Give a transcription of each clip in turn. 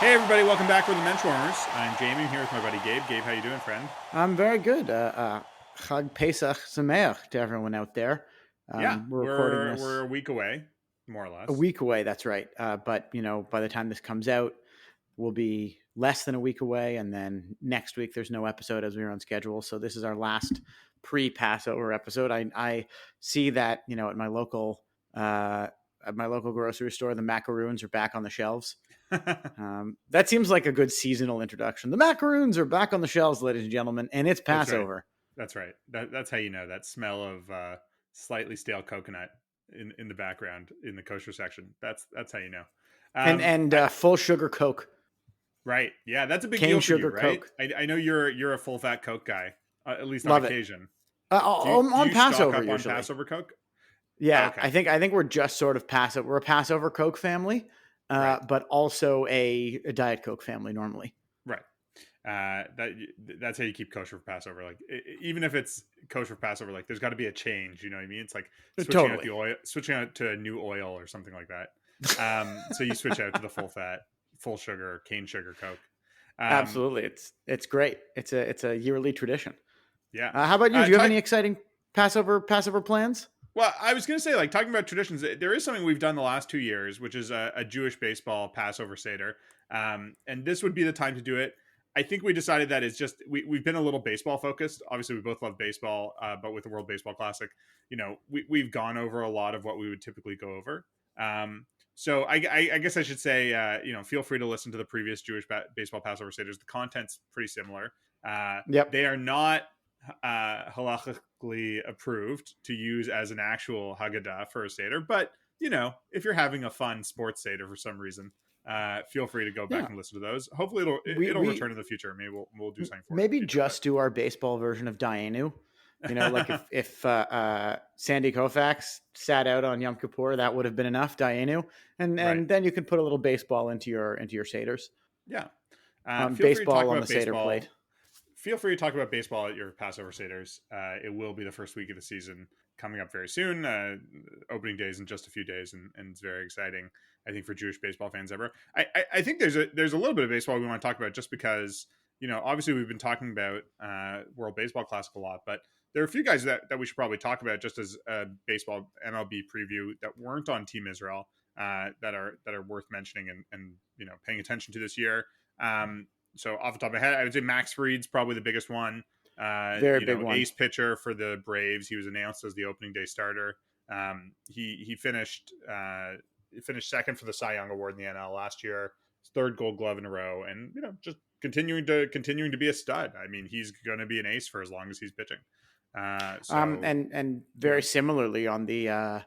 Hey everybody, welcome back with the Menschwarmers. I'm Jamie. I'm here with my buddy Gabe. Gabe, how you doing, friend? I'm very good. Chag Pesach Sameach to everyone out there. Yeah, We're recording we're this a week away, more or a less. week away. That's right. But by the time this comes out, we'll be less than a week away, and then next week there's no episode as we were on schedule. So this is our last pre-Passover episode. I see that uh, at my local grocery store, the macaroons are back on the shelves. That seems like a good seasonal introduction. The macaroons are back on the shelves, ladies and gentlemen, and it's That's right. Passover. That's right. That's how you know that smell of slightly stale coconut in the background in the kosher section. That's how you know. Full sugar Coke, Right. Yeah, that's a big cane deal for you, sugar right? Coke. I know you're a full fat Coke guy, at least on Love it. occasion. Do On you stock Passover up on usually. Passover Coke? Oh, Yeah, okay. I think we're just sort of Passover. We're a Passover Coke family, Right. but also a Diet Coke family normally. Right. That's how you keep kosher for Passover. Like even if it's kosher for Passover, like there's got to be a change. You know what I mean? It's like switching out Totally. the oil, switching out to a new oil or something like that. So you switch out to the full fat, full sugar, cane sugar Coke. Um, Absolutely. It's great. It's a yearly tradition. yeah. How about you? Do you have Talk, any exciting Passover plans? well, I was going to say, like talking about traditions, there is something we've done the last 2 years, which is a Jewish baseball Passover Seder, and this would be the time to do it. I think we decided that it's just we've been a little baseball focused. Obviously, we both love baseball, but with the World Baseball Classic, we've gone over a lot of what we would typically go over. So I guess I should say, feel free to listen to the previous Jewish baseball Passover Seders. The content's pretty similar. Yep. They are not halachically approved to use as an actual Haggadah for a Seder. But, if you're having a fun sports Seder for some reason, feel free to go back Yeah. and listen to those. Hopefully it'll We return in the future. Maybe we'll do something for it in the maybe future. just do our baseball version of Dianu. Like if Sandy Koufax sat out on Yom Kippur, that would have been enough Dianu, and Right. then you can put a little baseball into your seders. Yeah. Feel free to talk Baseball on the about seder plate. baseball. Feel free to talk about baseball at your Passover Seders. It will be the first week of the season coming up very soon. Opening days in just a few days, and it's very exciting. I think for Jewish baseball fans ever. I think there's a little bit of baseball we want to talk about just because obviously we've been talking about World Baseball Classic a lot, but there are a few guys that we should probably talk about just as a baseball MLB preview that weren't on Team Israel that are worth mentioning and paying attention to this year. So off the top of my head, I would say Max Fried's probably the biggest one. Very big one. Ace pitcher for the Braves. He was announced as the opening day starter. He finished second for the Cy Young Award in the NL last year. His third Gold Glove in a row, and just continuing to be a stud. I mean, he's going to be an ace for as long as he's pitching. And very similarly on the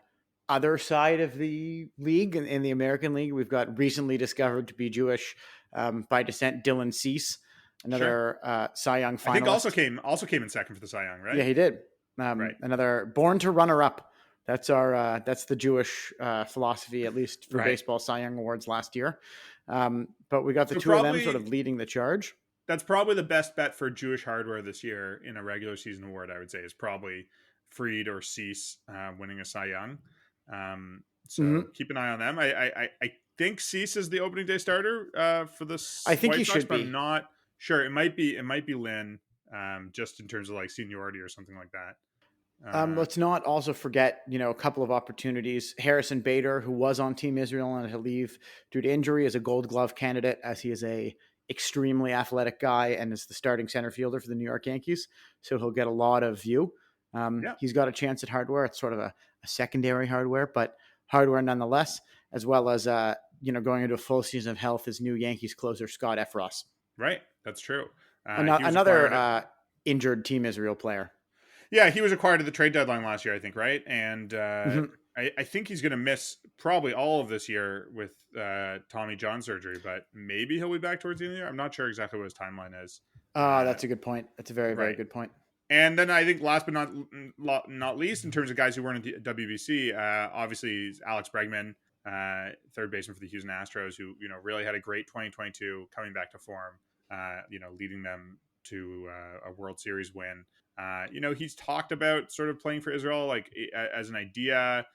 other side of the league in the American League, we've got recently discovered to be Jewish by descent Dylan Cease, another Cy Young finalist. I think also came in second for the Cy Young, right? Yeah, he did. Right. Another born to runner up. That's that's the Jewish philosophy, at least for baseball Cy Young awards last year. But we got the two of them sort of leading the charge. That's probably the best bet for Jewish hardware this year in a regular season award. I would say is probably Fried or Cease winning a Cy Young. Keep an eye on them. I think Cease is the opening day starter for this. I think White he Sox, should but be. I'm not sure. It might be Lynn, just in terms of like seniority or something like that. Let's not also forget, a couple of opportunities. Harrison Bader, who was on Team Israel and had to leave due to injury, is a Gold Glove candidate, as he is a extremely athletic guy and is the starting center fielder for the New York Yankees. So he'll get a lot of view. He's got a chance at hardware. It's sort of a secondary hardware, but hardware nonetheless, as well as going into a full season of health is new Yankees closer Scott Efros. Right, that's true. Another injured Team Israel player. Yeah, he was acquired at the trade deadline last year, I think, right? And I think he's going to miss probably all of this year with Tommy John surgery, but maybe he'll be back towards the end of the year. I'm not sure exactly what his timeline is. That's a good point. That's a very, very good point. And then I think last but not least, in terms of guys who weren't at the WBC, obviously Alex Bregman, third baseman for the Houston Astros, who really had a great 2022, coming back to form, leading them to a World Series win. He's talked about sort of playing for Israel, like as an idea.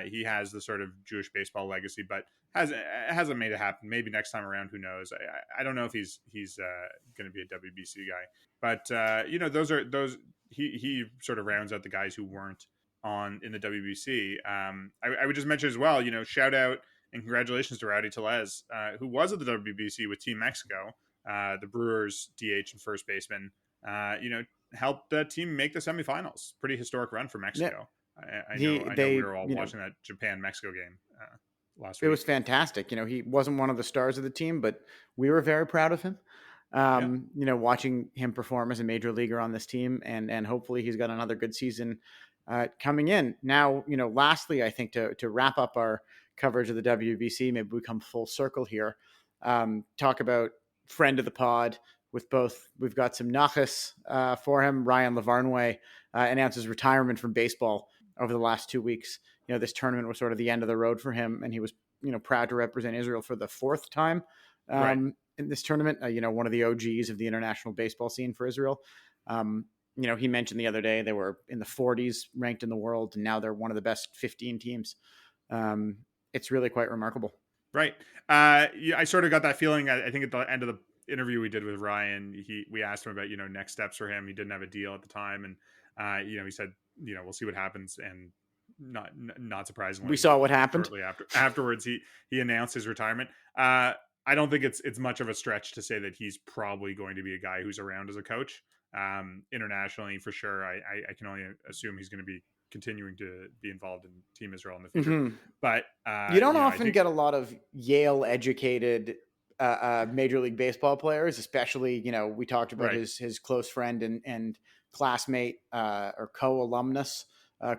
He has the sort of Jewish baseball legacy, but hasn't made it happen. Maybe next time around, who knows? I don't know if he's going to be a WBC guy, but those he sort of rounds out the guys who weren't on in the WBC. I would just mention as well, shout out and congratulations to Rowdy Tellez, who was at the WBC with Team Mexico, the Brewers DH and first baseman. Helped that team make the semifinals. Pretty historic run for Mexico. I know we were all watching that Japan-Mexico game last week. It was fantastic. He wasn't one of the stars of the team, but we were very proud of him. Watching him perform as a major leaguer on this team, and hopefully he's got another good season coming in. Now, lastly, I think to wrap up our coverage of the WBC, maybe we come full circle here. Talk about friend of the pod with both. We've got some nachas for him. Ryan Lavarnway announces retirement from baseball over the last 2 weeks. This tournament was sort of the end of the road for him, and he was, proud to represent Israel for the fourth time in this tournament. One of the OGs of the international baseball scene for Israel. He mentioned the other day they were in the 40s ranked in the world, and now they're one of the best 15 teams. It's really quite remarkable. Right. I sort of got that feeling. I think at the end of the interview we did with Ryan, we asked him about next steps for him. He didn't have a deal at the time, and he said we'll see what happens, and not surprisingly, we saw what happened. Shortly afterwards, he announced his retirement. I don't think it's much of a stretch to say that he's probably going to be a guy who's around as a coach internationally for sure. I can only assume he's going to be continuing to be involved in Team Israel in the future. Mm-hmm. But you don't often get a lot of Yale educated Major League Baseball players, especially, we talked about his close friend and classmate or co-alumnus,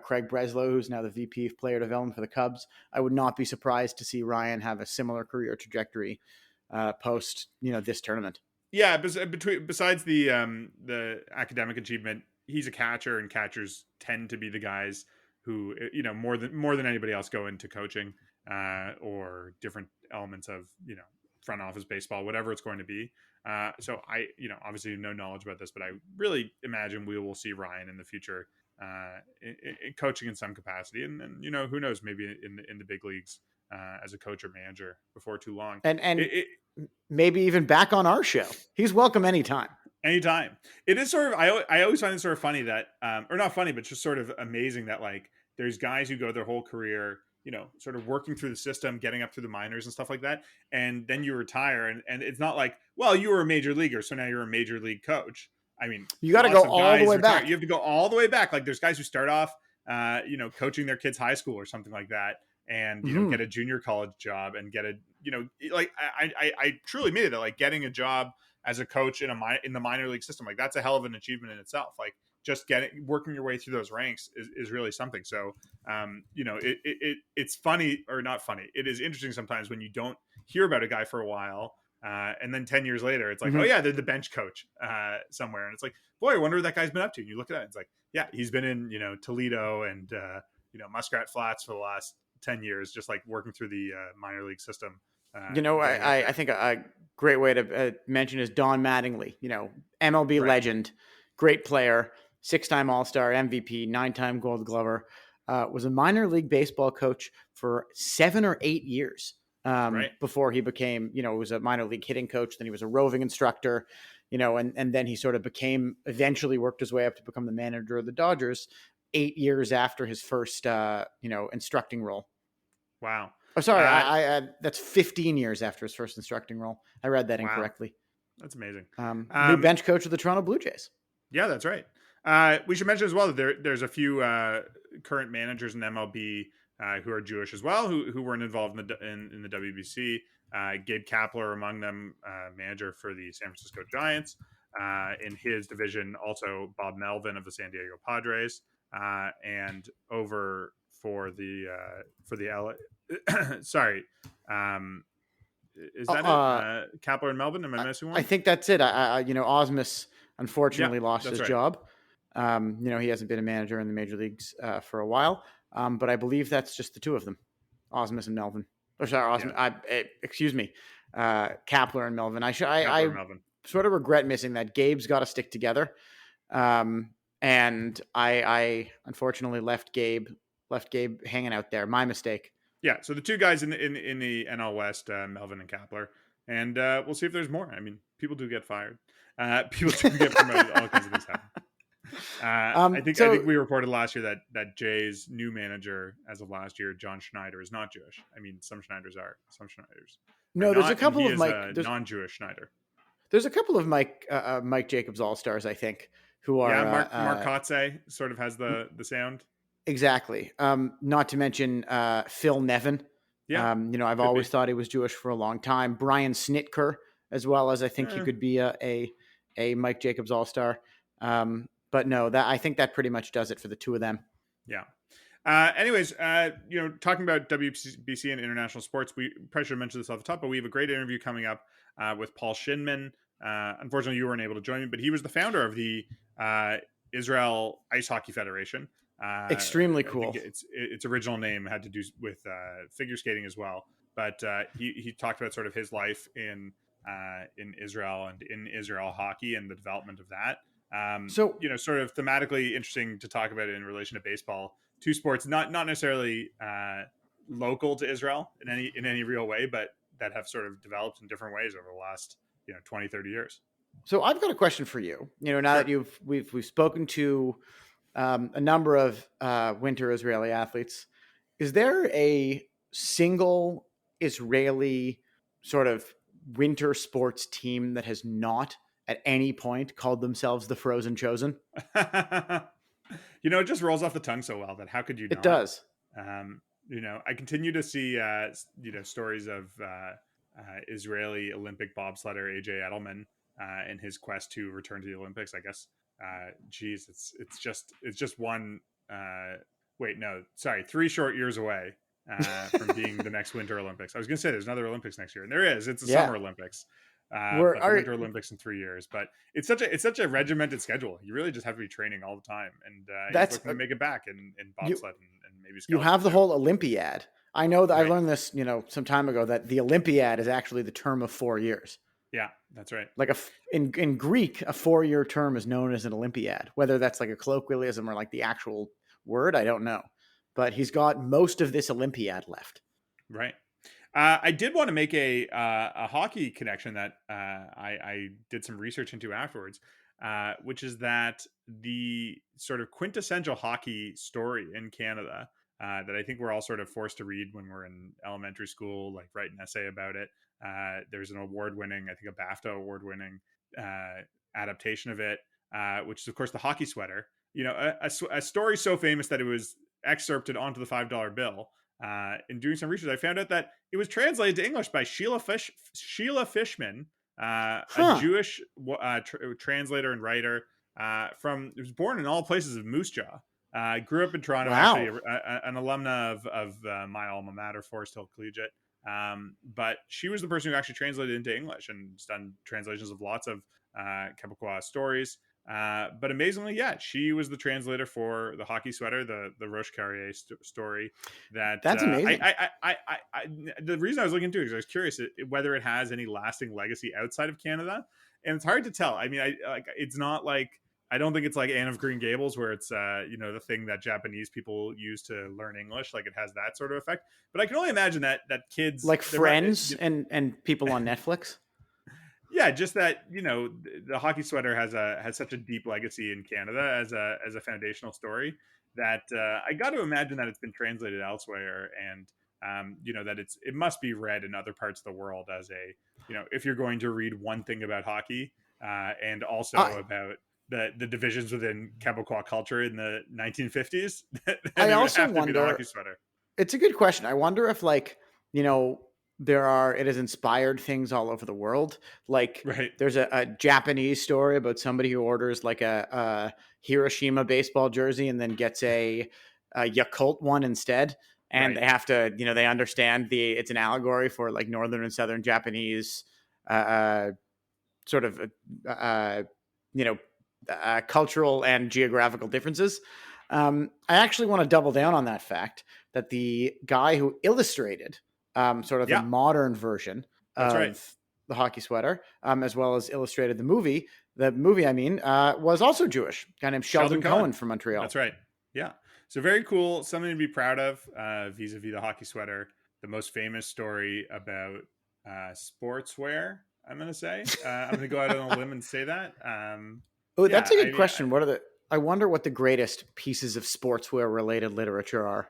Craig Breslow, who's now the VP of Player Development for the Cubs. I would not be surprised to see Ryan have a similar career trajectory post, this tournament. Yeah, besides the academic achievement, he's a catcher, and catchers tend to be the guys who, more than anybody else, go into coaching or different elements of, front office baseball, whatever it's going to be. So I, obviously no knowledge about this, but I really imagine we will see Ryan in the future in coaching in some capacity, and who knows, maybe in the big leagues as a coach or manager before too long, and maybe even back on our show. He's welcome anytime. It is sort of, I always find it sort of funny that or not funny, but just sort of amazing that there's guys who go their whole career sort of working through the system, getting up through the minors and stuff like that, and then you retire, and it's not like, well, you were a major leaguer, so now you're a major league coach. I mean, you got to go all the way back. You have to go all the way back. There's guys who start off, coaching their kids' high school or something like that, and get a junior college job and get a, I truly mean it. Getting a job as a coach in the minor league system, that's a hell of an achievement in itself. Just working your way through those ranks is really something. So, it's funny, or not funny. It is interesting sometimes when you don't hear about a guy for a while. And then 10 years later, it's like, oh yeah, they're the bench coach somewhere. And it's like, boy, I wonder what that guy's been up to. And you look at that, it's like, yeah, he's been in, Toledo and, Muskrat Flats for the last 10 years, just working through the minor league system. I think a great way to mention is Don Mattingly, MLB legend, great player, 6-time All-Star, MVP, 9-time Gold Glover, was a minor league baseball coach for 7 or 8 years. Before he became, was a minor league hitting coach. Then he was a roving instructor, and then he sort of eventually worked his way up to become the manager of the Dodgers 8 years after his first, instructing role. Wow. Oh, sorry. I that's 15 years after his first instructing role. I read that incorrectly. That's amazing. New bench coach of the Toronto Blue Jays. Yeah, that's right. We should mention as well that there's a few current managers in MLB who are Jewish as well, who weren't involved in the WBC. Gabe Kapler among them, manager for the San Francisco Giants. In his division, also Bob Melvin of the San Diego Padres, and over for the LA. Sorry, is that it? Kapler and Melvin? Am I missing one? I think that's it. Osmus unfortunately lost his job. He hasn't been a manager in the major leagues for a while. But I believe that's just the two of them, Osmus and Melvin. Or sorry, Osmus. Excuse me, Kapler and Melvin. I sort of regret missing that. Gabe's got to stick together, and I unfortunately left Gabe left Gabe hanging out there. My mistake. Yeah, so the two guys in the NL West, Melvin and Kapler, and we'll see if there's more. I mean, people do get fired, people do get promoted, all kinds of things happen. I think we reported last year that Jay's new manager as of last year, John Schneider, is not Jewish. I mean, some Schneiders are No, not, there's a couple and he of is Mike. a non-Jewish Schneider. There's a couple of Mike Jacobs All Stars, I think, who are Mark Kotze sort of has the sound. Exactly. Not to mention Phil Nevin. Yeah, I've always thought he was Jewish for a long time. Brian Snitker, as well as I think he could be a Mike Jacobs All Star. But no, I think that pretty much does it for the two of them. Yeah. Anyways, talking about WBC and international sports, we probably should have mentioned this off the top, but we have a great interview coming up with Paul Shindman. Unfortunately, you weren't able to join me, but he was the founder of the Israel Ice Hockey Federation. Extremely cool. Its original name had to do with figure skating as well, but he talked about sort of his life in Israel and in Israel hockey and the development of that. Sort of thematically interesting to talk about it in relation to baseball. Two sports not necessarily local to Israel in any real way, but that have sort of developed in different ways over the last 20, 30 years. So I've got a question for you. Now that we've spoken to a number of winter Israeli athletes, is there a single Israeli sort of winter sports team that has not at any point called themselves the Frozen Chosen? It just rolls off the tongue so well that how could you not? It does. I continue to see stories of Israeli Olympic bobsledder AJ Edelman in his quest to return to the Olympics. I guess it's just one 3 short years away from being the next Winter Olympics. I was gonna say there's another Olympics next year, and there is. It's a Summer Olympics. But the Winter Olympics in 3 years, but it's such a regimented schedule. You really just have to be training all the time, and that's looking to make it back in bobsled and maybe you have the whole Olympiad. I know that I learned this some time ago, that the Olympiad is actually the term of 4 years. Yeah, that's right. Like in Greek, a 4-year term is known as an Olympiad. Whether that's like a colloquialism or like the actual word, I don't know. But he's got most of this Olympiad left. Right. I did want to make a hockey connection that I did some research into afterwards, which is that the sort of quintessential hockey story in Canada that I think we're all sort of forced to read when we're in elementary school, like write an essay about it. There's an award-winning, I think a BAFTA award-winning adaptation of it, which is of course the hockey sweater. A story so famous that it was excerpted onto the $5 bill. In doing some research, I found out that it was translated to English by Sheila Fishman, a Jewish translator and writer. It was born in all places of Moose Jaw. Grew up in Toronto. Wow. Actually, an alumna of my alma mater, Forest Hill Collegiate. But she was the person who actually translated into English and done translations of lots of Quebecois stories. But amazingly, she was the translator for the hockey sweater, the Roche Carrier story. That's amazing. The reason I was looking into it is I was curious whether it has any lasting legacy outside of Canada, and it's hard to tell. I mean, it's not like, I don't think it's like Anne of Green Gables where it's the thing that Japanese people use to learn English, like it has that sort of effect. But I can only imagine that kids like Friends and people on Netflix. Yeah, just that the hockey sweater has such a deep legacy in Canada as a foundational story that I got to imagine that it's been translated elsewhere, and that it must be read in other parts of the world as if you're going to read one thing about hockey and also about the divisions within Quebecois culture in the 1950s. I also wonder. The hockey sweater. It's a good question. I wonder if it has inspired things all over the world. Like there's a Japanese story about somebody who orders like a Hiroshima baseball jersey and then gets a Yakult one instead. And they have to, they understand it's an allegory for like Northern and Southern Japanese sort of, cultural and geographical differences. I actually want to double down on that fact that the guy who illustrated the modern version of the hockey sweater, as well as illustrated the movie. The movie, was also Jewish. A guy named Sheldon Cohen from Montreal. That's right. Yeah. So very cool, something to be proud of vis-a-vis the hockey sweater. The most famous story about sportswear, I'm going to say. I'm going to go out on a limb and say that. Oh, Yeah, that's a I good mean, question. I wonder what the greatest pieces of sportswear related literature are.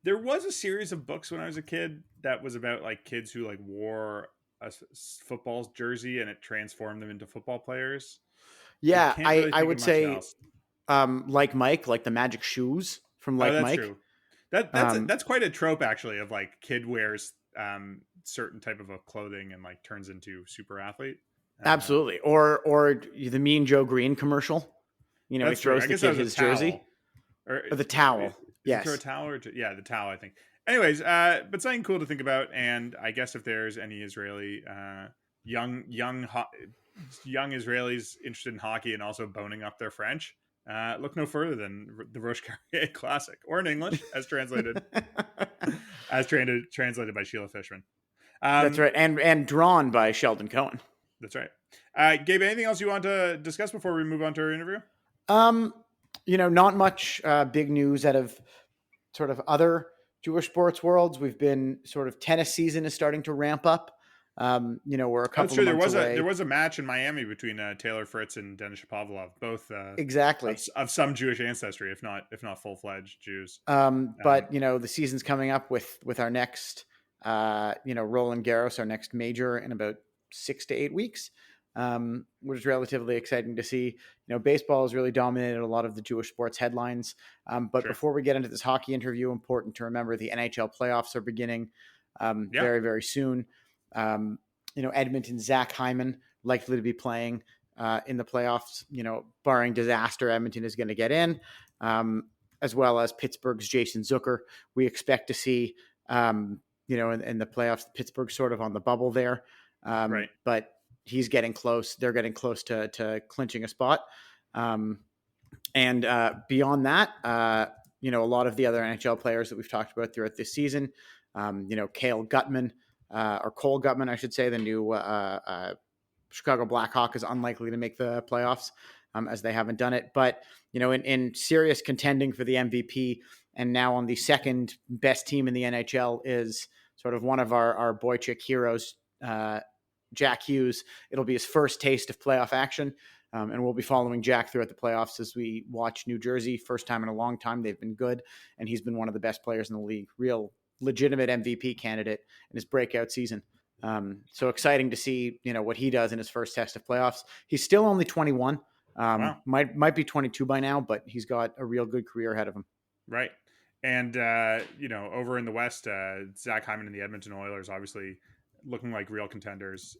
there was a series of books when I was a kid that was about like kids who like wore a football jersey and it transformed them into football players. I Yeah, can't really I think of would much say else. like Mike, like the magic shoes from Oh, like that's Mike. true. That's Um, that's quite a trope actually of like kid wears certain type of a clothing and like turns into super athlete. Uh, Absolutely. Or the Mean Joe Green commercial. You know, he that's true. throws I the guess that kid was a his jersey towel or or the towel. is he throw a Yes. towel or yeah, the towel I think. Anyways, but something cool to think about, and I guess if there's any Israeli young young young Israelis interested in hockey and also boning up their French, look no further than the Roche Carrier Classic, or in English as translated translated by Sheila Fishman. That's Um, right. And drawn by Sheldon Cohen. that's right. Gabe, anything else you want to discuss before we move on to our interview? Um, not much big news out of sort of other Jewish sports worlds. We've been sort of tennis season is starting to ramp up. We're a Oh, that's couple true. of There months was a there away. was a match in Miami between Taylor Fritz and Denis Shapovalov, both Exactly. of some Jewish ancestry, if not full fledged Jews. But the season's coming up with our next, Roland Garros, our next major in about 6 to 8 weeks, which is relatively exciting to see. Baseball has really dominated a lot of the Jewish sports headlines. But Sure. before we get into this hockey interview, important to remember the NHL playoffs are beginning Yeah. very, very soon. Edmonton's Zach Hyman likely to be playing in the playoffs. Barring disaster, Edmonton is going to get in. As well as Pittsburgh's Jason Zucker. We expect to see, in the playoffs, Pittsburgh sort of on the bubble there. Right. But he's getting close. They're getting close to clinching a spot. And beyond that, a lot of the other NHL players that we've talked about throughout this season, Cale Gutman, or Cole Gutman, I should say, the new Chicago Blackhawk, is unlikely to make the playoffs, as they haven't done it. But, in serious contending for the MVP and now on the second best team in the NHL is sort of one of our Boychuk heroes, Jack Hughes. It'll be his first taste of playoff action. And we'll be following Jack throughout the playoffs as we watch New Jersey. First time in a long time. They've been good. And he's been one of the best players in the league. Real legitimate MVP candidate in his breakout season. So exciting to see, what he does in his first test of playoffs. He's still only 21. Wow. Might be 22 by now, but he's got a real good career ahead of him. Right. And over in the West, Zach Hyman and the Edmonton Oilers obviously looking like real contenders.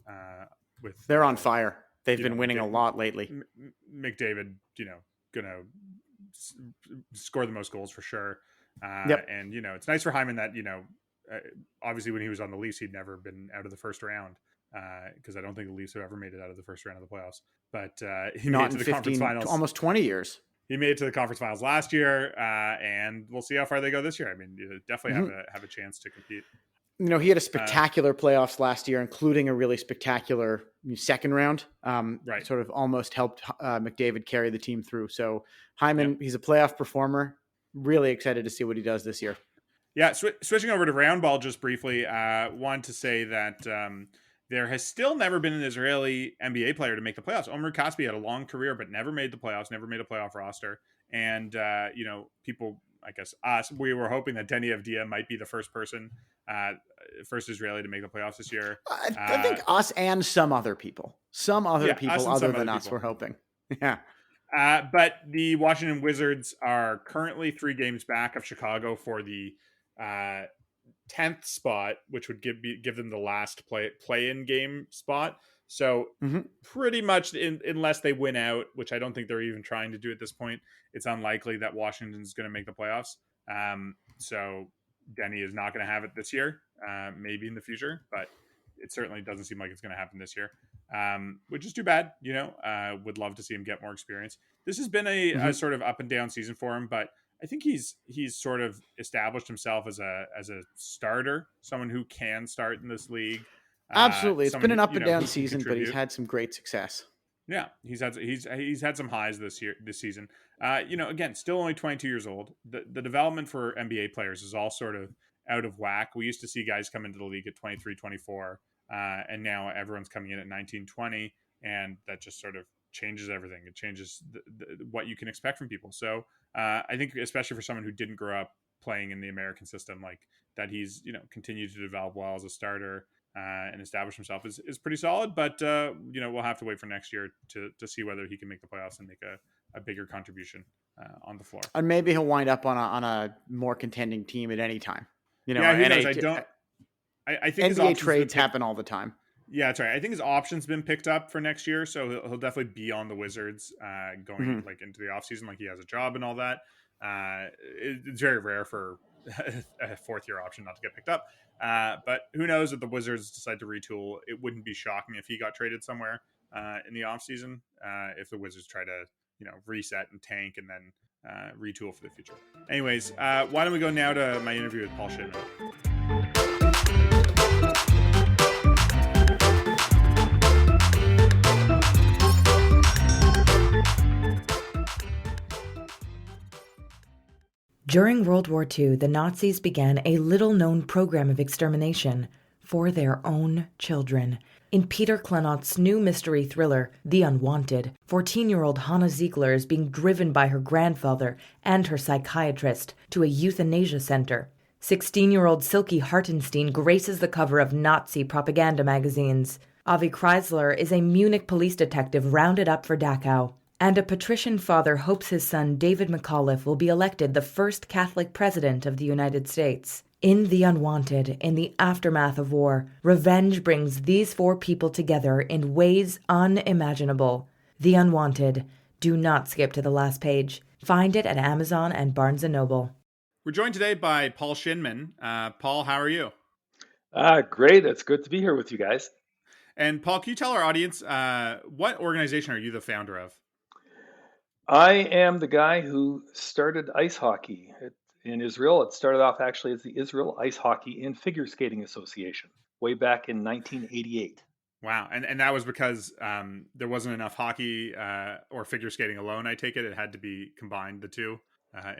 With They're on fire. They've been know, winning a lot lately. McDavid, gonna score the most goals for sure. Yep. And it's nice for Hyman that obviously when he was on the Leafs, he'd never been out of the first round, because I don't think the Leafs have ever made it out of the first round of the playoffs. But he made Not it to in the conference 15, finals. almost 20 years. He made it to the conference finals last year, and we'll see how far they go this year. I mean, you definitely have a chance to compete. He had a spectacular playoffs last year, including a really spectacular second round. Right. Sort of almost helped McDavid carry the team through. So Hyman, he's a playoff performer. Really excited to see what he does this year. Yeah, switching over to round ball just briefly, wanted to say that there has still never been an Israeli NBA player to make the playoffs. Omer Kaspi had a long career, but never made the playoffs, never made a playoff roster. And, people, I guess us, we were hoping that Denny Avdia might be the first Israeli to make the playoffs this year. I think us and some other people other than us were hoping. Yeah. But the Washington Wizards are currently 3 games back of Chicago for the 10th spot, which would give them the last play-in game spot. So pretty much, unless they win out, which I don't think they're even trying to do at this point, it's unlikely that Washington's going to make the playoffs. So Denny is not going to have it this year, maybe in the future, but it certainly doesn't seem like it's going to happen this year, which is too bad. Would love to see him get more experience. This has been a sort of up and down season for him, but I think he's sort of established himself as a starter, someone who can start in this league. Absolutely. It's been an up and down who can season, but he's contribute. had some great success. Yeah, he's had some highs this season. Again, still only 22 years old. The development for NBA players is all sort of out of whack. We used to see guys come into the league at 23, 24, and now everyone's coming in at 19, 20, and that just sort of changes everything. It changes what you can expect from people. So I think, especially for someone who didn't grow up playing in the American system, like that, he's continued to develop well as a starter and establish himself is pretty solid. But we'll have to wait for next year to see whether he can make the playoffs and make a bigger contribution on the floor. And maybe he'll wind up on a more contending team at any time. Yeah, who knows? I think his NBA trades happen all the time. Yeah, that's right. I think his option's been picked up for next year, so he'll definitely be on the Wizards going like into the offseason, like he has a job and all that. It's very rare for a fourth-year option not to get picked up. But who knows if the Wizards decide to retool? It wouldn't be shocking if he got traded somewhere in the offseason if the Wizards try to reset and tank and then retool for the future. Anyways, why don't we go now to my interview with Paul Shindman? During World War II, the Nazis began a little-known program of extermination for their own children. In Peter Klenott's new mystery thriller, The Unwanted, 14-year-old Hannah Ziegler is being driven by her grandfather and her psychiatrist to a euthanasia center. 16-year-old Silke Hartenstein graces the cover of Nazi propaganda magazines. Avi Kreisler is a Munich police detective rounded up for Dachau. And a patrician father hopes his son David McAuliffe will be elected the first Catholic president of the United States. In The Unwanted, in the aftermath of war, revenge brings these four people together in ways unimaginable. The Unwanted. Do not skip to the last page. Find it at Amazon and Barnes & Noble. We're joined today by Paul Shindman. Paul, how are you? Great. It's good to be here with you guys. And Paul, can you tell our audience what organization are you the founder of? I am the guy who started ice hockey in Israel. It started off actually as the Israel Ice Hockey and Figure Skating Association way back in 1988. Wow. And that was because there wasn't enough hockey or figure skating alone, I take it. It had to be combined, the two,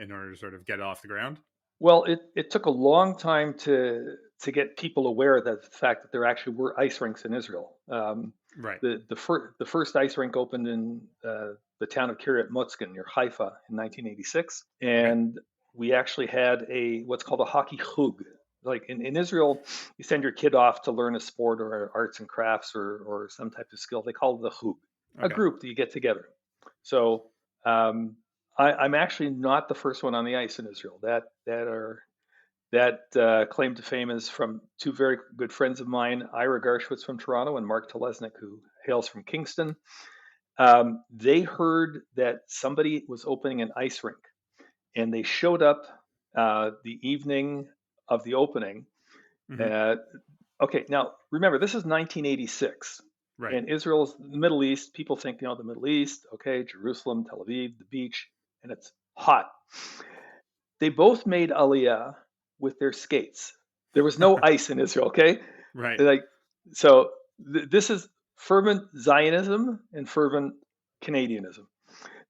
in order to sort of get it off the ground. Well, it took a long time to get people aware of the fact that there actually were ice rinks in Israel. Right. The first ice rink opened in the town of Kiryat Motzkin near Haifa in 1986, and we actually had what's called a hockey chug. Like in Israel, you send your kid off to learn a sport or arts and crafts or some type of skill. They call it the chug, a group that you get together. So I'm actually not the first one on the ice in Israel. That claim to fame is from two very good friends of mine, Ira Garshwitz from Toronto and Mark Telesnik, who hails from Kingston. They heard that somebody was opening an ice rink, and they showed up the evening of the opening. Okay, now remember, this is 1986. Right. And Israel's the Middle East. People think, the Middle East, okay, Jerusalem, Tel Aviv, the beach, and it's hot. They both made Aliyah with their skates. There was no ice in Israel, okay? Right. This is fervent Zionism and fervent Canadianism.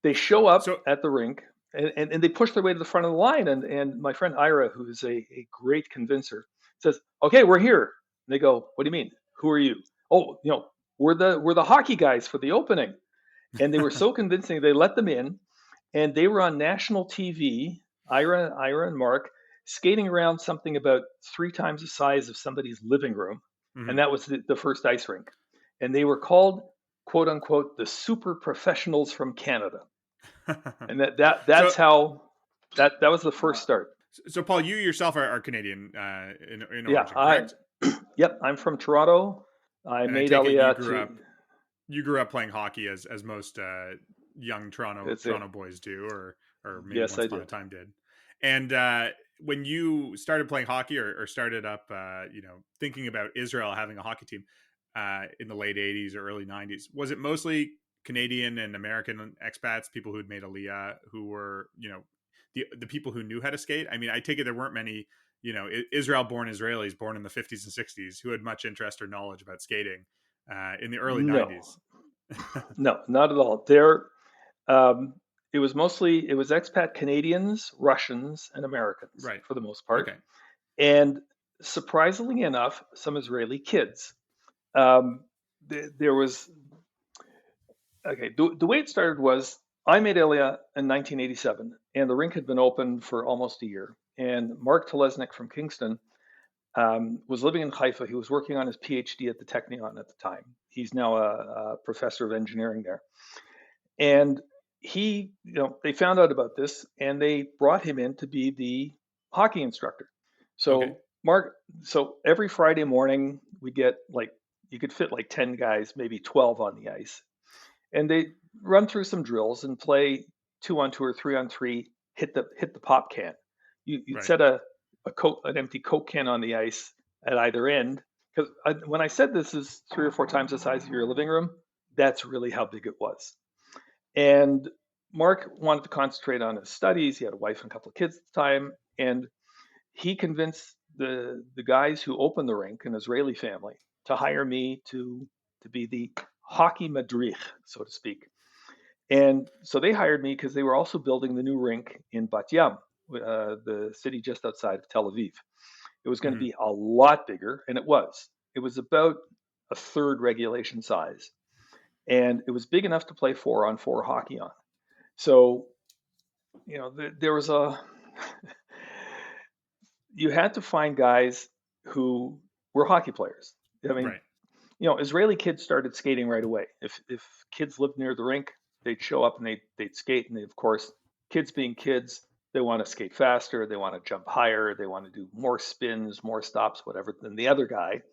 They show up at the rink and they push their way to the front of the line. And my friend Ira, who is a great convincer, says, "Okay, we're here." And they go, "What do you mean? Who are you?" "Oh, we're the hockey guys for the opening." And they were so convincing, they let them in, and they were on national TV, Ira and Mark, skating around something about 3 times the size of somebody's living room. And that was the first ice rink. And they were called, quote unquote, the super professionals from Canada. And that's how that was the first start. So Paul, you yourself are Canadian in origin, yeah, correct? Yep, I'm from Toronto. I made Aliyah You grew up playing hockey as most young Toronto boys do, or maybe once upon a time did. And when you started playing hockey or started up, thinking about Israel having a hockey team in the late 80s or early 90s, was it mostly Canadian and American expats, people who had made Aliyah, who were, the people who knew how to skate? I mean, I take it there weren't many, Israel-born Israelis born in the 50s and 60s who had much interest or knowledge about skating in the early 90s. No, not at all. It was expat Canadians, Russians, and Americans Right. for the most part, Okay. and surprisingly enough, some Israeli kids. Um, there was okay. The way it started was I made Elia in 1987, and the rink had been open for almost a year. And Mark Telesnik from Kingston was living in Haifa. He was working on his PhD at the Technion at the time. He's now a professor of engineering there. And they found out about this and they brought him in to be the hockey instructor. So Okay. so every Friday morning we get you could fit like 10 guys, maybe 12 on the ice. And they run through some drills and play 2-on-2 or 3-on-3, hit the pop can. You'd Right. set an empty Coke can on the ice at either end. Because when I said this is 3 or 4 times the size of your living room, that's really how big it was. And Mark wanted to concentrate on his studies. He had a wife and a couple of kids at the time, and he convinced the guys who opened the rink, an Israeli family, to hire me to be the hockey madrich, so to speak. And so they hired me because they were also building the new rink in Bat Yam, the city just outside of Tel Aviv. It was going to be a lot bigger, and it was. It was about a third regulation size. And it was big enough to play 4-on-4 hockey on. So, there was you had to find guys who were hockey players. I mean, right. Israeli kids started skating right away. If kids lived near the rink, they'd show up and they'd skate. And of course, kids being kids, they want to skate faster, they want to jump higher, they want to do more spins, more stops, whatever, than the other guy.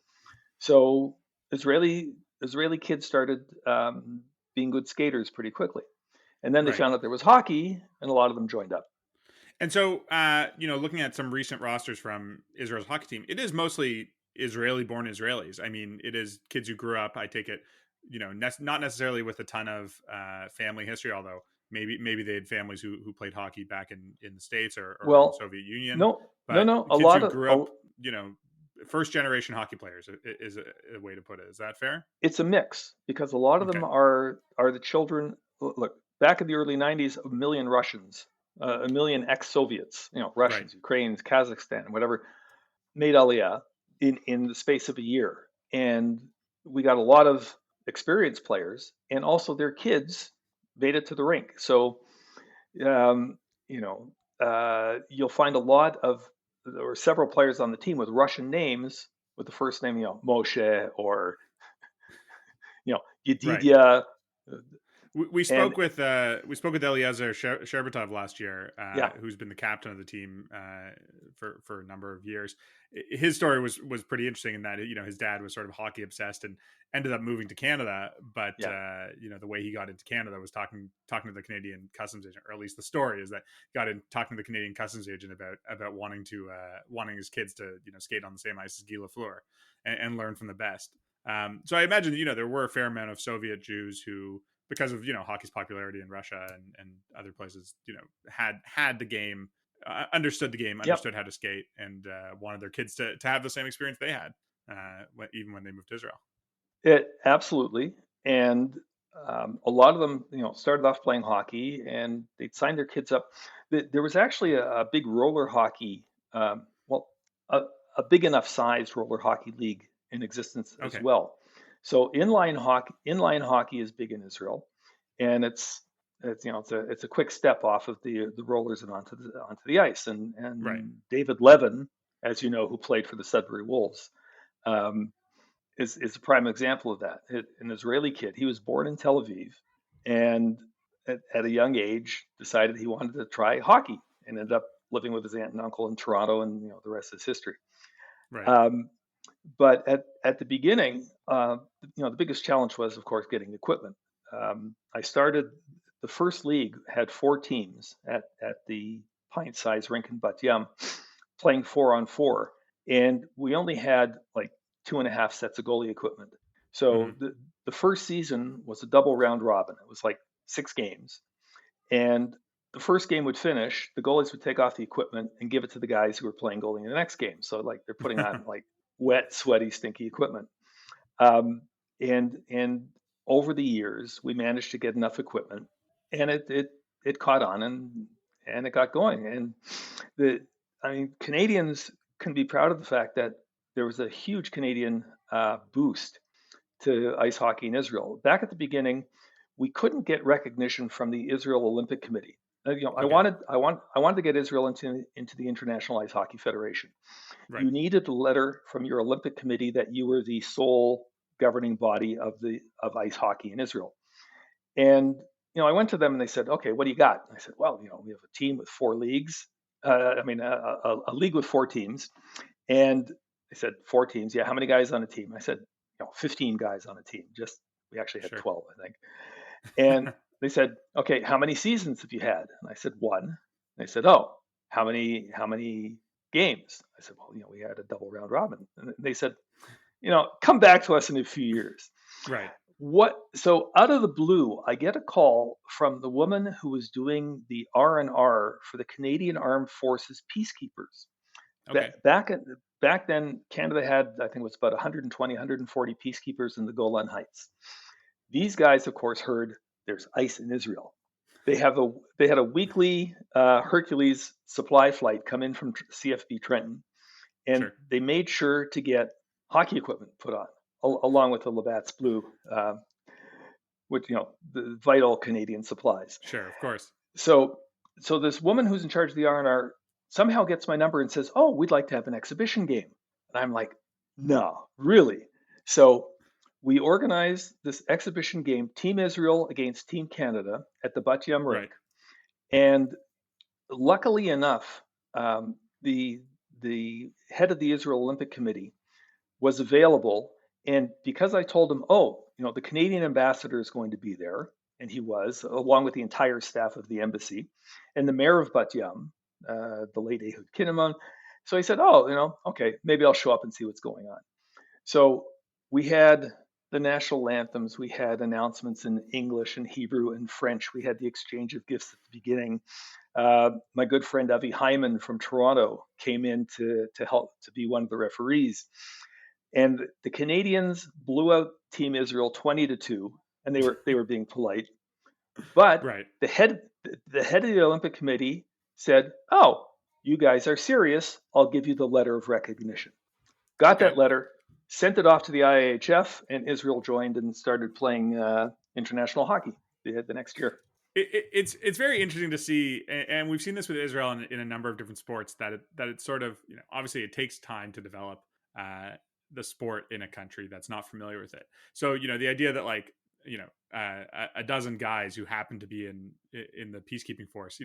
So Israeli kids started being good skaters pretty quickly. And then they found out there was hockey, and a lot of them joined up. And so, looking at some recent rosters from Israel's hockey team, it is mostly Israeli-born Israelis. I mean, it is kids who grew up, I take it, not necessarily with a ton of family history, although maybe they had families who played hockey back in the States or in the Soviet Union. No. A Kids lot who grew up, first-generation hockey players is a way to put it. Is that fair? It's a mix because a lot of them are the children. Look, back in the early 90s, a million Russians, a million ex-Soviets, Russians, Ukrainians, Kazakhstan, whatever, made Aliyah in the space of a year. And we got a lot of experienced players, and also their kids made it to the rink. So, you'll find a lot of, there were several players on the team with Russian names with the first name, Moshe or, Yedidia. We spoke with Eliezer Sherbatov last year, who's been the captain of the team for a number of years. His story was pretty interesting in that his dad was sort of hockey obsessed and ended up moving to Canada, but the way he got into Canada was talking to the Canadian customs agent, or at least the story is that talking to the Canadian customs agent about wanting his kids to skate on the same ice as Guy Lafleur and learn from the best. So I imagine there were a fair amount of Soviet Jews who, because of hockey's popularity in Russia and other places, had the game, understood the game, understood how to skate, and wanted their kids to have the same experience they had, even when they moved to Israel. It absolutely, and a lot of them, started off playing hockey, and they'd sign their kids up. There was actually a big roller hockey, a big enough sized roller hockey league in existence as well. So inline hockey is big in Israel, and it's a quick step off of the rollers and onto the ice. And David Levin, as you know, who played for the Sudbury Wolves, is a prime example of that. An Israeli kid. He was born in Tel Aviv, and at a young age decided he wanted to try hockey, and ended up living with his aunt and uncle in Toronto, and the rest is history. Right. But at the beginning, the biggest challenge was, of course, getting equipment. I started, the first league had 4 teams at the pint-sized rink in Bat Yam, playing 4-on-4, and we only had like 2.5 sets of goalie equipment. So the first season was a double round robin. It was like 6 games, and the first game would finish, the goalies would take off the equipment and give it to the guys who were playing goalie in the next game. So like they're putting on like wet, sweaty, stinky equipment. And over the years, we managed to get enough equipment, and it caught on, and it got going. And Canadians can be proud of the fact that there was a huge Canadian boost to ice hockey in Israel. Back at the beginning, we couldn't get recognition from the Israel Olympic Committee. I wanted to get Israel into the International Ice Hockey Federation. Right. You needed a letter from your Olympic Committee that you were the sole governing body of ice hockey in Israel. And I went to them and they said, "Okay, what do you got?" And I said, "Well, we have a team with 4 leagues. A league with 4 teams." And they said, 4 teams. Yeah, how many guys on a team? I said, 15 guys on a team. We actually had 12, I think. And they said, "Okay, how many seasons have you had?" And I said, 1. And they said, "Oh, how many games?" I said, "Well, we had a double round robin." And they said, "Come back to us in a few years." Right. So out of the blue, I get a call from the woman who was doing the R&R for the Canadian Armed Forces Peacekeepers. Okay. Back then, Canada had, I think it was about 120, 140 peacekeepers in the Golan Heights. These guys, of course, heard there's ice in Israel. They had a weekly Hercules supply flight come in from CFB Trenton, and they made sure to get hockey equipment put on, along with the Labatt's Blue, with the vital Canadian supplies. Sure, of course. So this woman who's in charge of the R&R somehow gets my number and says, "Oh, we'd like to have an exhibition game." And I'm like, "No, really?" So we organized this exhibition game, Team Israel against Team Canada, at the Bat Yam rink. And luckily enough, the head of the Israel Olympic Committee was available. And because I told him, the Canadian ambassador is going to be there, and he was, along with the entire staff of the embassy, and the mayor of Bat Yam, the late Ehud Kinnaman. So he said, okay, maybe I'll show up and see what's going on. So we had the national anthems, we had announcements in English and Hebrew and French. We had the exchange of gifts at the beginning. My good friend Avi Hyman from Toronto came in to help to be one of the referees. And the Canadians blew out Team Israel 20-2, and they were being polite. But the head of the Olympic Committee said, "Oh, you guys are serious. I'll give you the letter of recognition." Got that letter, sent it off to the IIHF, and Israel joined and started playing international hockey the next year. It's very interesting to see, and we've seen this with Israel in a number of different sports, that it's sort of, obviously it takes time to develop the sport in a country that's not familiar with it. So, the idea that a dozen guys who happen to be in the peacekeeping force,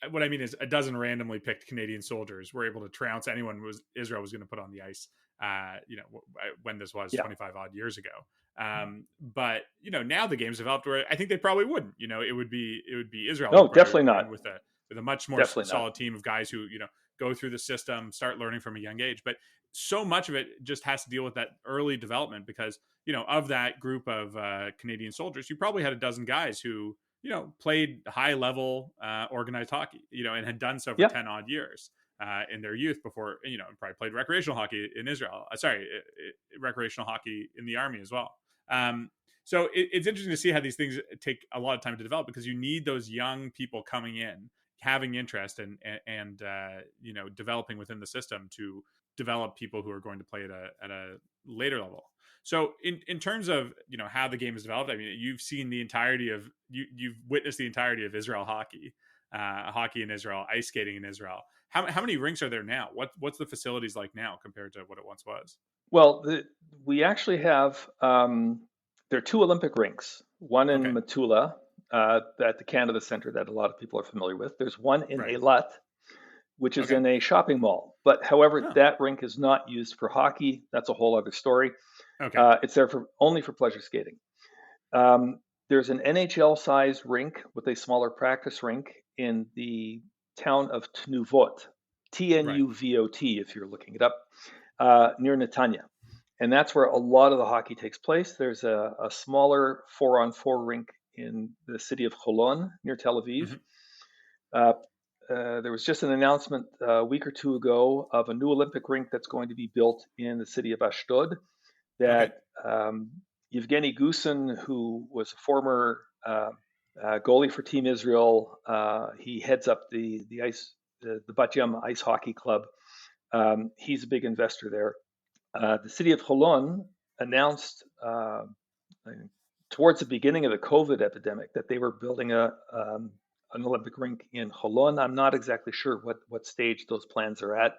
what I mean is a dozen randomly picked Canadian soldiers were able to trounce anyone Israel was going to put on the ice, when this was 25 odd years ago. But now the game's developed where I think they probably wouldn't. It would be Israel. No, definitely not. With a much more solid team of guys who go through the system, start learning from a young age. But so much of it just has to deal with that early development because of that group of Canadian soldiers, you probably had a dozen guys who played high level organized hockey, and had done so for 10 odd years in their youth before, probably played recreational hockey in Israel. Recreational hockey in the army as well. So it's interesting to see how these things take a lot of time to develop because you need those young people coming in, having interest and developing within the system to develop people who are going to play at a later level. So in terms of, how the game is developed, I mean, you've seen the entirety of, you've witnessed the entirety of Israel hockey in Israel, ice skating in Israel. How many rinks are there now? What's the facilities like now compared to what it once was? Well, we actually have, there are 2 Olympic rinks, one in Metula at the Canada Centre that a lot of people are familiar with. There's one in Eilat, which is in a shopping mall. But however, that rink is not used for hockey. That's a whole other story. It's there only for pleasure skating. There's an NHL-sized rink with a smaller practice rink in the town of Tnuvot, T-N-U-V-O-T, if you're looking it up, near Netanya. And that's where a lot of the hockey takes place. There's a smaller 4-on-4 rink in the city of Holon, near Tel Aviv. There was just an announcement a week or 2 ago of a new Olympic rink that's going to be built in the city of Ashdod that Yevgeny Gusin, who was a former goalie for Team Israel, he heads up the Bat Yam Ice Hockey Club. He's a big investor there. The city of Holon announced towards the beginning of the COVID epidemic that they were building an Olympic rink in Holon. I'm not exactly sure what stage those plans are at.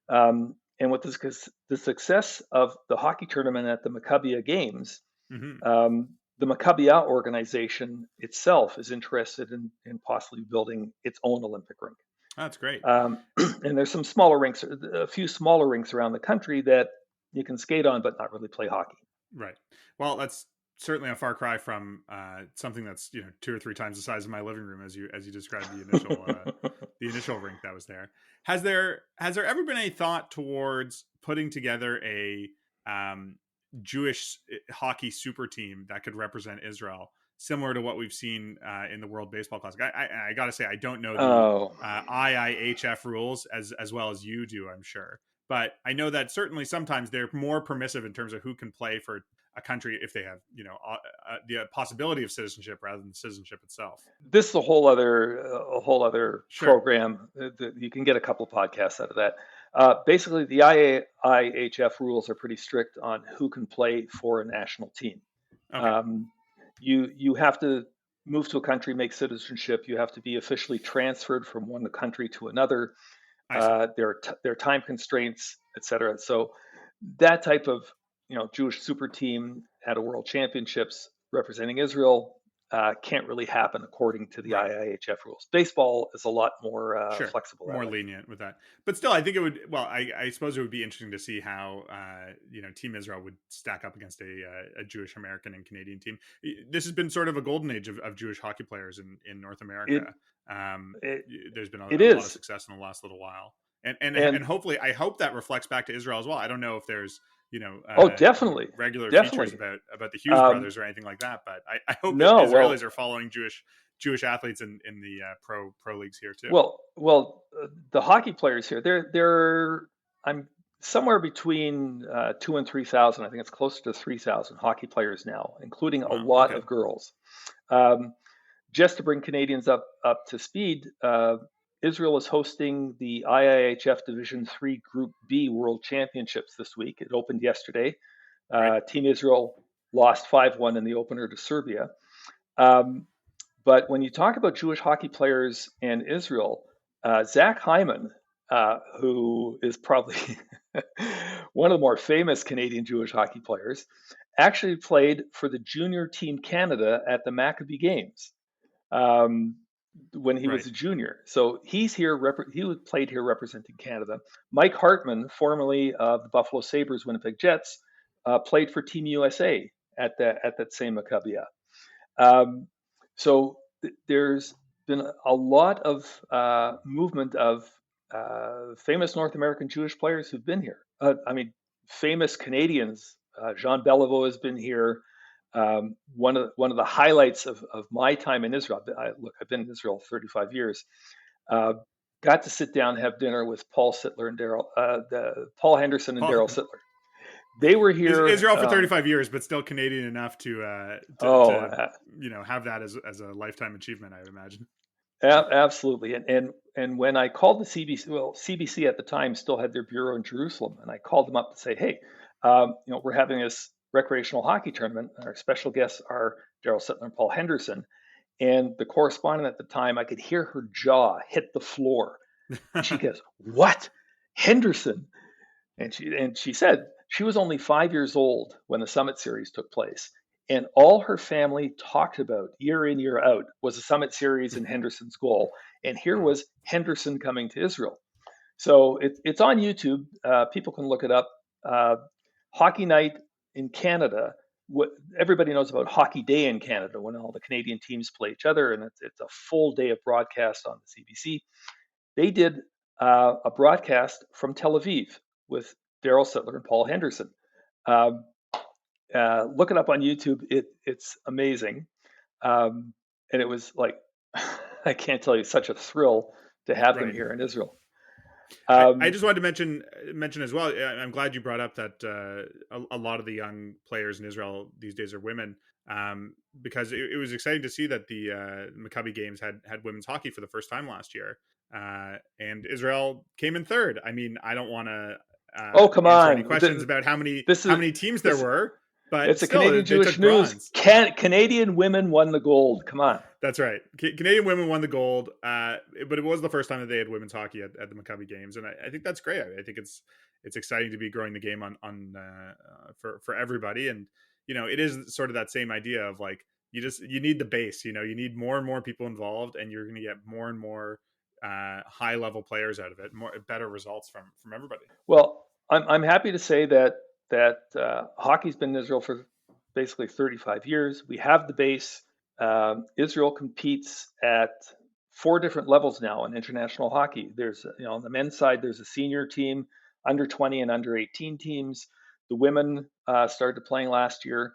And with the success of the hockey tournament at the Maccabiah Games, the Maccabiah organization itself is interested in possibly building its own Olympic rink. That's great. And there's some smaller rinks, a few smaller rinks around the country that you can skate on, but not really play hockey. Right. Well, that's certainly a far cry from something that's 2 or 3 times the size of my living room, as you described the initial rink that was there. Has there ever been a thought towards putting together a Jewish hockey super team that could represent Israel, similar to what we've seen in the World Baseball Classic? I got to say, I don't know the IIHF rules as well as you do, I'm sure. But I know that certainly sometimes they're more permissive in terms of who can play for a country if they have, the possibility of citizenship rather than citizenship itself. This is a whole other program. You can get a couple of podcasts out of that. Basically, the IIHF rules are pretty strict on who can play for a national team. Okay. You have to move to a country, make citizenship. You have to be officially transferred from one country to another. There are time constraints, etc. So that type of Jewish super team at a World Championships representing Israel can't really happen according to the IIHF rules. Baseball is a lot more flexible, more lenient with that. But still, I think it would. Well, I suppose it would be interesting to see how Team Israel would stack up against a Jewish American and Canadian team. This has been sort of a golden age of Jewish hockey players in North America. There's been a lot of success in the last little while, and hopefully, I hope that reflects back to Israel as well. I don't know if there's definitely regular features about the Hughes brothers or anything like that, but I hope that Israelis are following Jewish athletes in the pro leagues here too. Well, the hockey players here, they're I'm somewhere between 2,000 and 3,000. I think it's closer to 3,000 hockey players now, including a lot of girls. Just to bring Canadians up to speed, Israel is hosting the IIHF Division III Group B World Championships this week. It opened yesterday. Team Israel lost 5-1 in the opener to Serbia. But when you talk about Jewish hockey players and Israel, Zach Hyman, who is probably one of the more famous Canadian Jewish hockey players, actually played for the junior Team Canada at the Maccabi Games. When he was a junior. So he's here, he played here representing Canada. Mike Hartman, formerly of the Buffalo Sabres Winnipeg Jets, played for Team USA at that same Maccabiah. So there's been a lot of movement of famous North American Jewish players who've been here. Famous Canadians. Jean Beliveau has been here. One of the highlights of my time in Israel, I've been in Israel 35 years, got to sit down and have dinner with Paul Sittler and Paul Henderson and Daryl Sittler. They were here. Israel for 35 years, but still Canadian enough to have that as a lifetime achievement, I would imagine. Absolutely. And when I called the CBC, CBC at the time still had their bureau in Jerusalem, and I called them up to say, hey, we're having this recreational hockey tournament. Our special guests are Daryl Sittler and Paul Henderson. And the correspondent at the time, I could hear her jaw hit the floor. And she goes, "What? Henderson?" And she said she was only 5 years old when the Summit Series took place. And all her family talked about year in, year out was the Summit Series and Henderson's goal. And here was Henderson coming to Israel. So it's on YouTube. People can look it up. Hockey Night in Canada. Everybody knows about Hockey Day in Canada when all the Canadian teams play each other, and it's a full day of broadcast on the CBC. They did a broadcast from Tel Aviv with Daryl Sittler and Paul Henderson. Look it up on YouTube. It's amazing, and it was like I can't tell you, such a thrill to have them here in Israel. I just wanted to mention as well. I'm glad you brought up that a lot of the young players in Israel these days are women, because it was exciting to see that the Maccabi Games had women's hockey for the first time last year, and Israel came in third. I mean, I don't want to come answer on. any questions about how many teams there were, but it's a still, Canadian Jewish news. Canadian women won the gold. Come on. That's right. Canadian women won the gold, but it was the first time that they had women's hockey at the Maccabi Games, and I think that's great. I think it's exciting to be growing the game on for everybody, and it is sort of that same idea of like you need the base. You need more and more people involved, and you're going to get more and more high level players out of it, better results from everybody. Well, I'm happy to say that hockey's been in Israel for basically 35 years. We have the base. Israel competes at 4 different levels now in international hockey. There's, on the men's side, there's a senior team, under 20 and under 18 teams. The women started playing last year,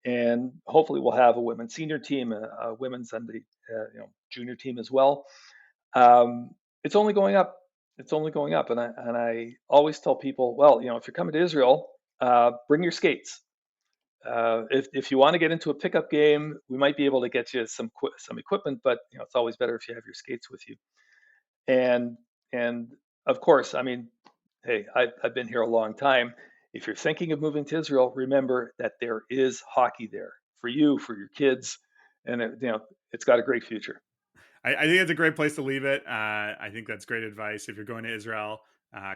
and hopefully we'll have a women's senior team, a women's and the junior team as well. It's only going up. It's only going up, and I always tell people, well, if you're coming to Israel, bring your skates. If you want to get into a pickup game, we might be able to get you some equipment, but it's always better if you have your skates with you. And of course, I mean, hey, I've been here a long time. If you're thinking of moving to Israel, remember that there is hockey there for you, for your kids, and it's got a great future. I think it's a great place to leave it. I think that's great advice. If you're going to Israel,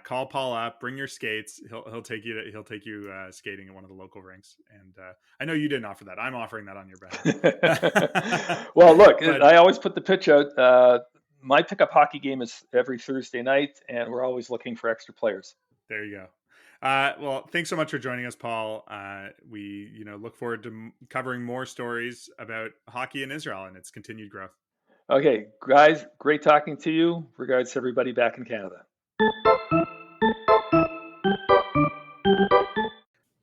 call Paul up, bring your skates. He'll take you skating at one of the local rinks. And I know you didn't offer that. I'm offering that on your behalf. Well, look, I always put the pitch out. My pickup hockey game is every Thursday night, and we're always looking for extra players. There you go. Well, thanks so much for joining us, Paul. We look forward to covering more stories about hockey in Israel and its continued growth. Okay, guys, great talking to you. Regards to everybody back in Canada.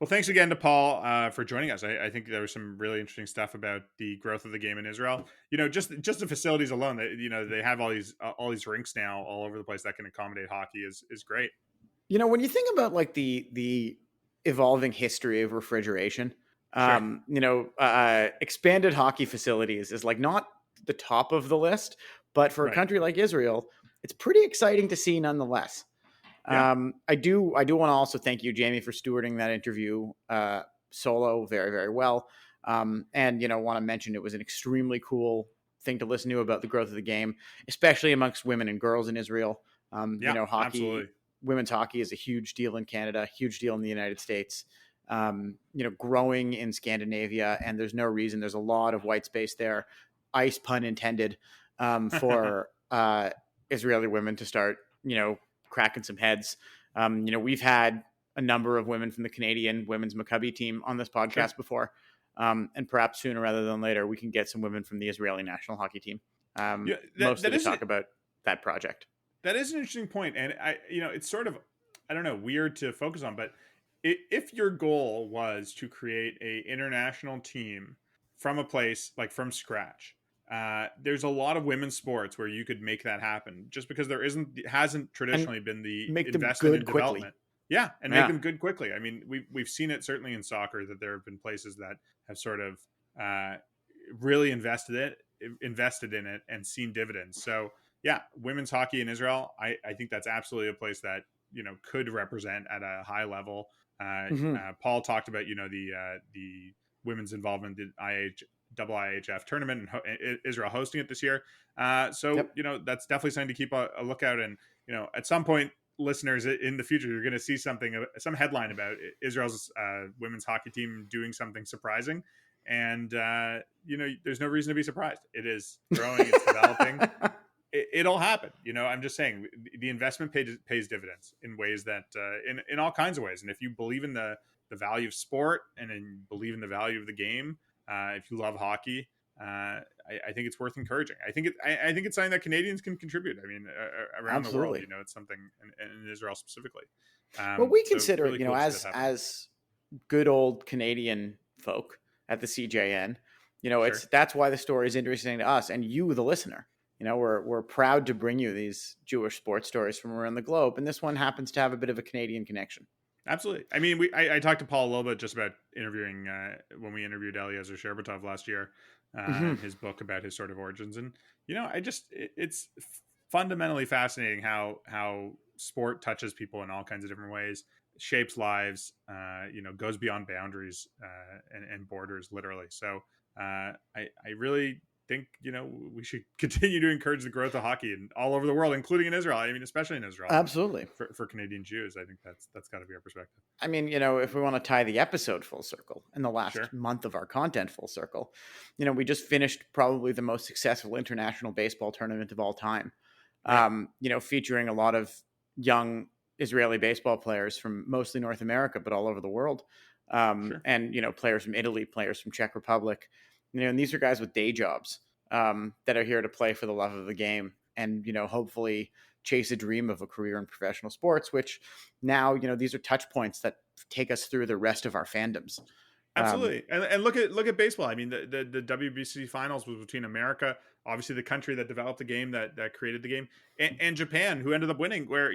Well, thanks again to Paul for joining us. I think there was some really interesting stuff about the growth of the game in Israel. Just the facilities alone. They have all these rinks now all over the place that can accommodate hockey is great. When you think about like the evolving history of refrigeration, sure. Expanded hockey facilities is like not the top of the list, but for a country like Israel, it's pretty exciting to see nonetheless. Yeah. I do want to also thank you, Jamie, for stewarding that interview solo very, very well. And want to mention it was an extremely cool thing to listen to about the growth of the game, especially amongst women and girls in Israel. Hockey, absolutely. Women's hockey is a huge deal in Canada, huge deal in the United States. Growing in Scandinavia, and there's no reason. There's a lot of white space there. Ice pun intended, for Israeli women to start, cracking some heads. We've had a number of women from the Canadian women's Maccabi team on this podcast before. And perhaps sooner rather than later, we can get some women from the Israeli national hockey team, mostly to talk about that project. That is an interesting point. And it's sort of, I don't know, weird to focus on, but if your goal was to create a international team from a place like from scratch, there's a lot of women's sports where you could make that happen just because hasn't traditionally been the investment in development. Yeah. And make them good quickly. I mean, we've seen it certainly in soccer that there have been places that have sort of really invested in it and seen dividends. So yeah, women's hockey in Israel, I think that's absolutely a place that, could represent at a high level. Paul talked about, the women's involvement in IHF tournament and Israel hosting it this year. That's definitely something to keep a lookout. And, at some point, listeners, in the future, you're going to see some headline about Israel's women's hockey team doing something surprising. And, there's no reason to be surprised. It is growing, it's developing. It'll happen. I'm just saying the investment pays dividends in ways that in all kinds of ways. And if you believe in the value of sport and believe in the value of the game, if you love hockey, I think it's worth encouraging. I think it's something that Canadians can contribute. I mean, around Absolutely. the world, it's something in Israel specifically. Well, we consider really cool as good old Canadian folk at the CJN, Sure. that's why the story is interesting to us and you, the listener. we're proud to bring you these Jewish sports stories from around the globe, and this one happens to have a bit of a Canadian connection. Absolutely. I mean, I talked to Paul a little bit just about interviewing when we interviewed Eliezer Sherbatov last year, his book about his sort of origins, and it's fundamentally fascinating how sport touches people in all kinds of different ways, shapes lives, goes beyond boundaries and borders, literally. So I really think we should continue to encourage the growth of hockey and all over the world, including in Israel. I mean, especially in Israel. Absolutely. For Canadian Jews, I think that's got to be our perspective. I mean, if we want to tie the episode full circle and the last month of our content full circle, we just finished probably the most successful international baseball tournament of all time. Right. Featuring a lot of young Israeli baseball players from mostly North America, but all over the world. And, players from Italy, players from Czech Republic, and these are guys with day jobs that are here to play for the love of the game and, hopefully chase a dream of a career in professional sports, which now, these are touch points that take us through the rest of our fandoms. Absolutely. And look at baseball. I mean, the WBC finals was between America, obviously the country that developed the game, that created the game, and Japan, who ended up winning, where,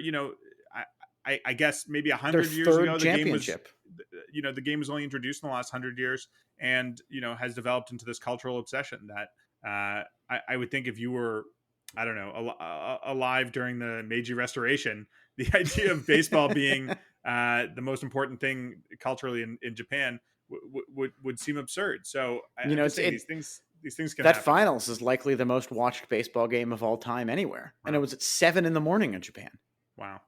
I guess maybe 100 years ago, the game was only introduced in the last 100 years and, has developed into this cultural obsession that I would think if you were, I don't know, alive during the Meiji Restoration, the idea of baseball being the most important thing culturally in Japan would seem absurd. So these things can that happen. Finals is likely the most watched baseball game of all time anywhere. Wow. And it was at 7 a.m. in Japan. Wow.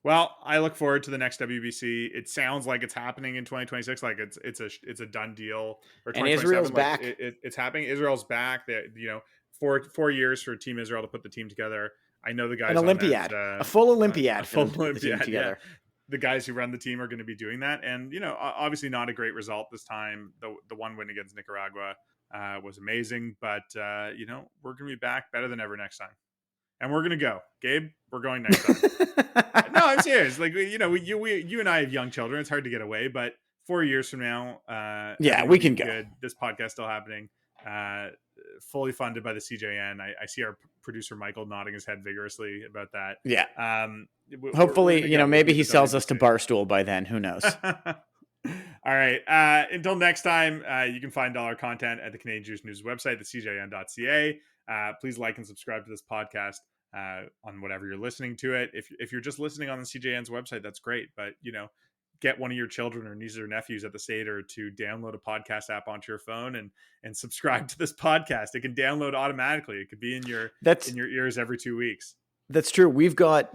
Well, I look forward to the next WBC. It sounds like it's happening in 2026. Like it's a done deal. Or and Israel's back. It's happening. Israel's back. That 4 years for Team Israel to put the team together. I know the guys. An Olympiad, a full Olympiad, for them to put the team together. Yeah. The guys who run the team are going to be doing that, and obviously not a great result this time. The one win against Nicaragua was amazing, but we're going to be back better than ever next time. And we're going to go. Gabe, we're going next time. No, I'm serious. Like, you and I have young children. It's hard to get away, but 4 years from now, we can go. Good. This podcast still happening. Fully funded by the CJN. I see our producer, Michael, nodding his head vigorously about that. Yeah. Hopefully, maybe he sells us to Barstool by then. Who knows? All right. Until next time, you can find all our content at the Canadian Jewish News website, thecjn.ca. Please like and subscribe to this podcast on whatever you're listening to it. If you're just listening on the CJN's website, that's great. But, get one of your children or nieces or nephews at the Seder to download a podcast app onto your phone and subscribe to this podcast. It can download automatically. It could be in your ears every 2 weeks. That's true. We've got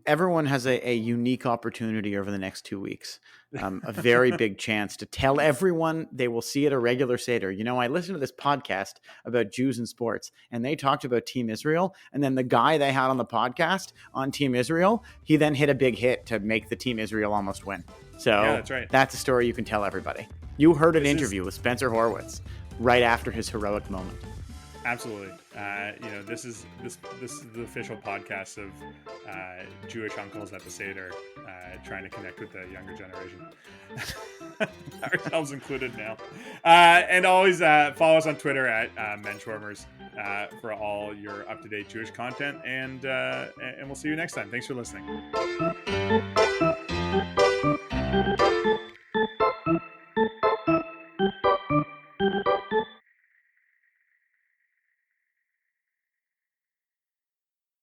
everyone has a unique opportunity over the next 2 weeks. A very big chance to tell everyone they will see at a regular Seder. I listened to this podcast about Jews and sports, and they talked about Team Israel. And then the guy they had on the podcast on Team Israel, he then hit a big hit to make the Team Israel almost win. So yeah, that's right. That's a story you can tell everybody. You heard an interview with Spencer Horwitz right after his heroic moment. Absolutely. This is the official podcast of Jewish uncles at the Seder trying to connect with the younger generation. Ourselves included now. And always follow us on Twitter at Menschwarmers for all your up-to-date Jewish content. And we'll see you next time. Thanks for listening.